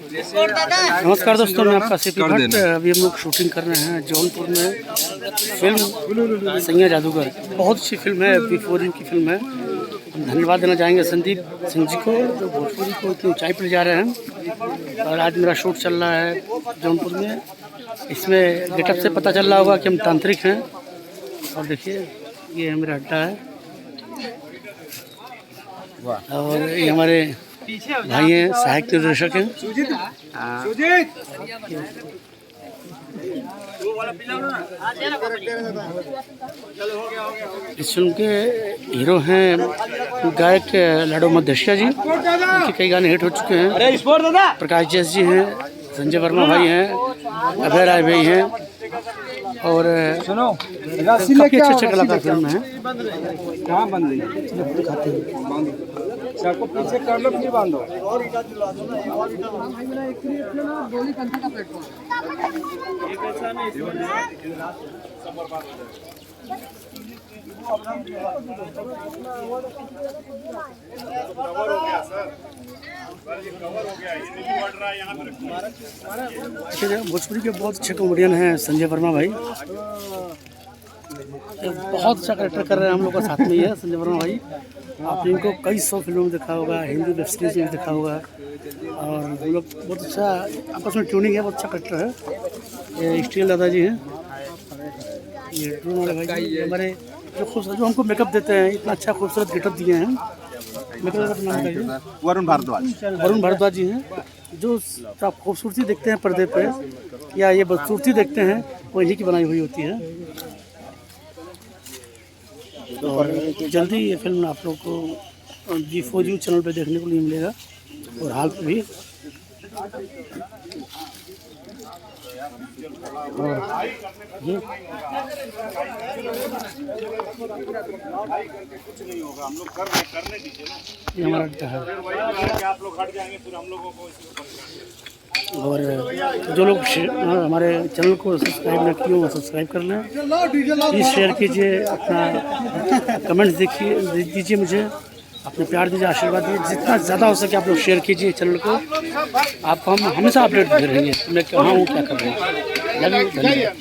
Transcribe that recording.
नमस्कार दोस्तों, मैं आपका सीपी भट्ट। अभी हम लोग शूटिंग कर रहे हैं जौनपुर में फिल्म सैया जादूगर। बहुत अच्छी फिल्म है, बिफोर की फिल्म है। हम धन्यवाद देना चाहेंगे संदीप सिंह जी को, जो भोजपुरी को इतनी ऊंचाई पर ले जा रहे हैं। और आज मेरा शूट चल रहा है जौनपुर में। इसमें गेटअप से पता चल रहा होगा कि हम तांत्रिक हैं। और देखिए, ये मेरा अड्डा है और ये हमारे भाई हैं, सहायक निर्देशक हैं। इस फिल्म के हीरो हैं गायक लाडो मध्यशिया जी, उनके कई गाने हिट हो चुके हैं। प्रकाश जैस जी हैं, संजय वर्मा भाई हैं, अभय राय भाई हैं और काफ़ी अच्छे कलाकार फिल्म में हैं। कहाँ बंद दिखाते हैं सबको पीछे कर लो, फिर बांधो। भोजपुरी के बहुत अच्छे कॉमेडियन हैं संजय वर्मा भाई। बहुत अच्छा कैरेक्टर कर रहे हैं हम लोग का साथ में ही है संजय वर्मा भाई। आपने इनको कई 100 फिल्मों में देखा होगा, हिंदी वेब सीरीज में देखा होगा। और हम लोग बहुत अच्छा आपस में ट्यूनिंग है, बहुत अच्छा कैरेक्टर है। ये स्टील दादा जी हैं, ये ड्रोन वाले भाई जी हमारे जो खूबसूरत, जो हमको मेकअप देते हैं, इतना अच्छा खूबसूरत गेटअप दिए हैं। मेकअप नाम बताइए। वरुण भारद्वाज जी हैं, जो आप खूबसूरती देखते हैं पर्दे पे या ये बदसूरती देखते हैं, वो इन्हीं की बनाई हुई होती है। और जल्दी ये फिल्म आप लोग को G4U चैनल पे देखने को लिए मिलेगा और हाल पे भी। और ये हमारा अड्डा है। और जो लोग हमारे चैनल को सब्सक्राइब न किए वो सब्सक्राइब कर लें, प्लीज़ शेयर कीजिए, अपना कमेंट्स दीजिए, मुझे अपने प्यार दीजिए, आशीर्वाद दीजिए। जितना ज़्यादा हो सके आप लोग शेयर कीजिए चैनल को। आपको हम हमेशा अपडेट दे रहेंगे, मैं कहाँ हूँ, क्या कर रहे हैं। धन्यवाद।